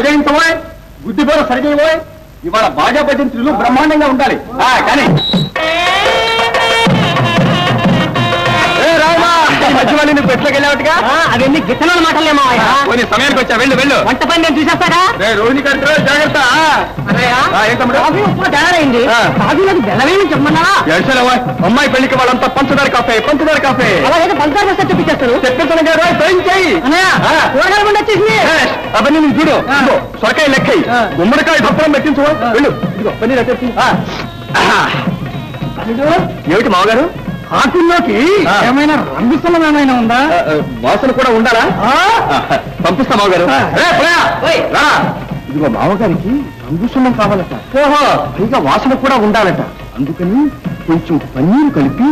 బజాయించబోయ్, బుద్ధిపూర్వ సరిచేయబోయ్. ఇవాళ బాజా భజంత్రులు బ్రహ్మాండంగా ఉండాలి. కానీ మధ్యవాళ్ళు నువ్వు పెట్లోకి వెళ్ళావుగా, అవన్నీ గిట్టన మాటలేమో. కొన్ని సమయానికి వచ్చా, వెళ్ళు వెళ్ళు. వంట పని నేను చూసేస్తారా? రోహిణి గారు జాగ్రత్త. తయారైంది, బెల్లవేమి చెప్పమన్నా? అమ్మాయి పెళ్లికి వాళ్ళంతా పంచదార కాఫే, పంచదార కాఫే. అలాగే పంచదార వస్తే చెప్పించేస్తారు. చెప్పించడం గారు ట్రైన్ చేయి. కూరగాయలు వచ్చేసింది. అవన్నీ నువ్వు చూడు. సొరకాయ లెక్క, గుమ్మడికాయ దప్పడం పెట్టించు. వెళ్ళు. ఇదిగో పని రచ్చి. ఏమిటి మామగారు, ఆకుల్లోకి ఏమైనా రంగు స్థలం ఏమైనా ఉందా? వాసన కూడా ఉండాలా? పంపిస్తా మామగారు. ఇదిగో మామగారికి రంగు సున్నం కావాలట. ఓహో, పైగా వాసన కూడా ఉండాలట. అందుకని కొంచెం పన్నీరు కలిపి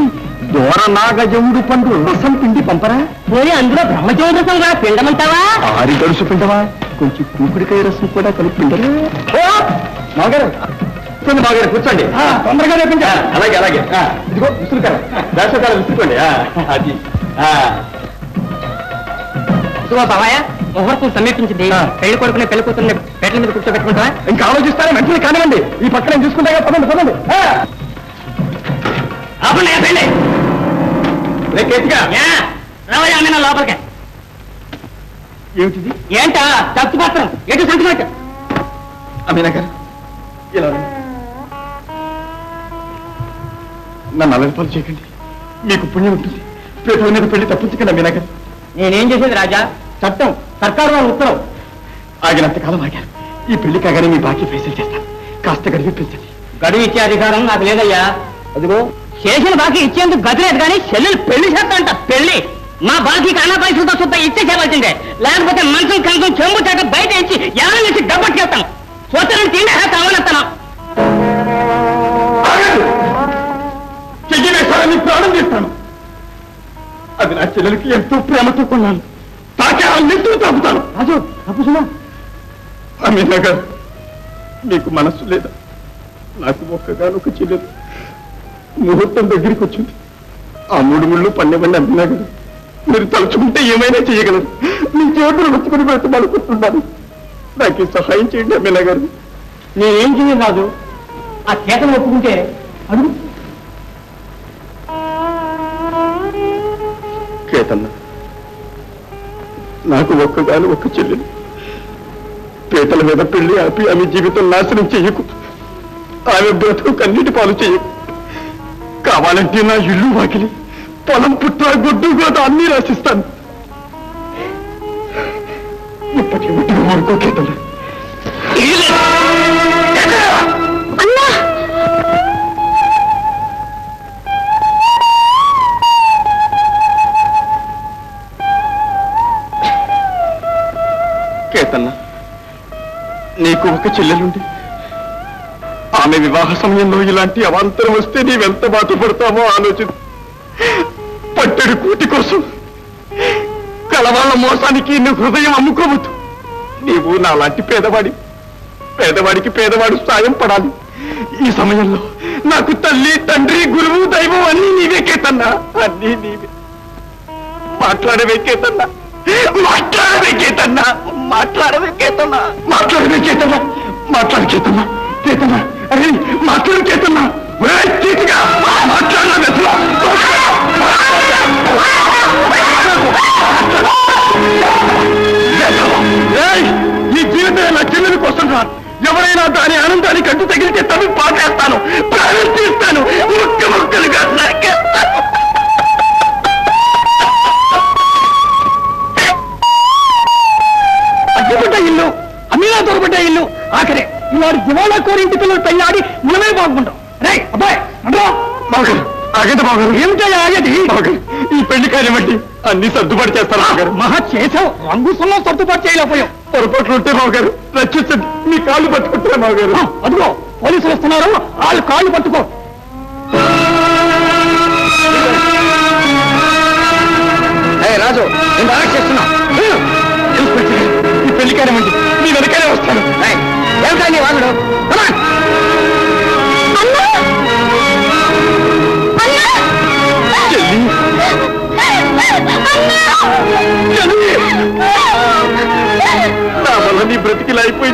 దూరనాగజముడు పండు రసం పిండి పంపరా? పోయి అందులో బ్రహ్మజముడు రసం కూడా పిండమంటావా? ఆరి గడుసు పిండవా? కొంచెం కూకుడికాయ రసం కూడా కలిపి పిండరు. మామగారు బాగా కూర్చోండి, తొందరగా రేపించా. అలాగే అలాగే. ఇదిగో విసురుకాల, వేసవకాలం విసురుకోండి. అది బాబాయ్, ముహూర్తం సమీపించింది. పెళ్లి కొడుకుని పెళ్లి కూతుర్ని పేట్ల మీద కూర్చోబెట్టుకుంటా. ఇంకా ఆలోచిస్తారా? వెంటనే కానివ్వండి. ఈ పక్కన నేను చూసుకుంటా. పదండి పదండి. రావయ్యా లోపలికే. ఏమిటిది? ఏంటా తప్పు పత్రం? ఎటు సంతకం? అమీనా గారు ఇలా నన్ను అలరిపాలు చేయకండి, మీకు పుణ్యం ఉంటుంది. పేదల మీద పెళ్లి తప్పించకండి అమీనా గారు. నేనేం చేసేది రాజా? చట్టం, సర్కారు వారు ఉత్తరం. ఆగినంతకాలం ఆగారు. ఈ పెళ్లి కాగానే మీ బాకీ ఫైసలు చేస్తాను. కాస్త గడువు ఇప్పించండి. గడువు ఇచ్చే అధికారం నాకు లేదయ్యా. అదిగో చేసిన బాకీ ఇచ్చేందుకు గది లేదు, కానీ చెల్లెలు పెళ్లి చేస్తాంట. పెళ్లి మా బాకీకి అన్న పైసలతో చూస్తా ఇచ్చేసేవలసిందే. లేకపోతే మనసులు కంచం చెంబు చాట బయట ఇచ్చి ఎవరి నుంచి డబ్బట్టుకెళ్తాం. స్వతరం తిండి కావాలస్తాను. చెయ్యవేశారని ప్రాణం చేస్తాను. అది నా చెల్లెలకి ఎంతో ప్రేమతో కొన్నాను. తాకే నెత్తులు తాపుతాను. రాజు తప్పుసుమా. అమీనా గారు, నీకు మనస్సు లేదా? నాకు ఒక్కగానొక చెల్లెలు. ముహూర్తం దగ్గరికి వచ్చింది. ఆ 3 ముళ్ళు పన్నెబండి అమీనా గారు, మీరు తలుచుకుంటే ఏమైనా చేయగలరు. మీ చేతులు వచ్చుకుని పెడుతూ అనుకుంటున్నాను. నాకు సహాయం చేయండి అమీనా గారు. నేనేం చేయను రాజు. ఆ చేతను ఒప్పుకుంటే అడుగు. కేతన్న, నాకు ఒక్కగాను ఒక్క చెల్లెలు. పేటల మీద పెళ్లి ఆపి ఆమె జీవితం నాశనం చెయ్యకు. ఆమె బ్రతుకు కన్నీటి పాలు చెయ్యకు. కావాలంటే నా ఇల్లు వాకిలి, పొలం పుట్ట గొడ్డు గోత అన్నీ రాసిస్తాను. ఇప్పటి వరకు కేతన్న. కేతన్న, నీకు ఒక చెల్లెలుండి ఆమె వివాహ సమయంలో ఇలాంటి అవాంతరం వస్తే నీవెంత బాధపడతామో ఆలోచించు. పట్టెడు కూటి కోసం కలవాళ్ళ మోసానికి నువ్వు హృదయం అమ్ముకోవద్దు. నీవు నాలాంటి పేదవాడికి పేదవాడు సాయం పడాలి. ఈ సమయంలో నాకు తల్లి, తండ్రి, గురువు, దైవం అన్నీ నీవే కేతన్నా. అన్నీ నీవే. మాట్లాడవే కేతన్నా, మాట్లాడవే కేతన్నా, మాట్లాడవే కేతన్నా, మాట్లాడవే కేతన్నా, మాట్లాడు కేతన్నా. కేతన్నా, అరే మాట్లాడు కేతన్నా. ఈ జీవితం నా చెల్లెల కోసం రా. ఎవరైనా దాని ఆనందానికి అడ్డు తగిలితే తను పాటేస్తాను, ప్రాణం తీస్తాను, ముక్కలుగా నరికేస్తాను. అడ్డుపడ్డ ఇల్లు, అమీనా దొరబడ్డ ఇల్లు. ఆఖరే ఇవాడు దివాళా కోరి ఇంటి పిల్లలు పెళ్ళాడి మనమే బాగుంటాం. రే అబ్బాయి బాగారు, ఆగండి బాగారు. ఏమిటో ఆగేది బాగారు. ఈ పెళ్లి కార్యమండి అన్ని సర్దుబాటు చేస్తారు బాగారు. మహా చేసావు, రంగు సుల్లో సర్దుబాటు చేయలేకపోయావు. పొరపాట్లు ఉంటే బాగారు రక్షించండి. మీ కాళ్ళు పట్టుకుంటారా బాగారు? అదిగో పోలీసులు వస్తున్నారు, వాళ్ళు కాళ్ళు పట్టుకో. రాజు, నేను అరెస్ట్ చేస్తున్నా. ఈ పెళ్లి కార్యమండి మీ వెనకాలే వస్తాను. ఏమిటా నీ వాగుడు? నా వల్ల నీ బ్రతికిలా అయిపోయింది.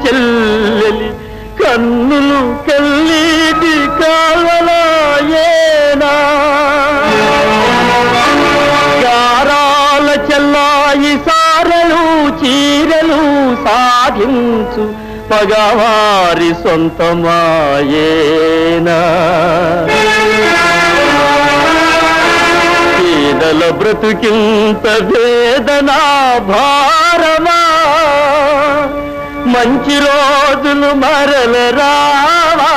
చెల్లెలి కన్నులు కల్లీటి కావలాయేనా గారాల చెల్లాయి సారలు చీరలు సాధించు పగవారి సొంతమాయేనా పేదల బ్రతుకింత వేదనా భారమా మంచి రోజులు మరల రావా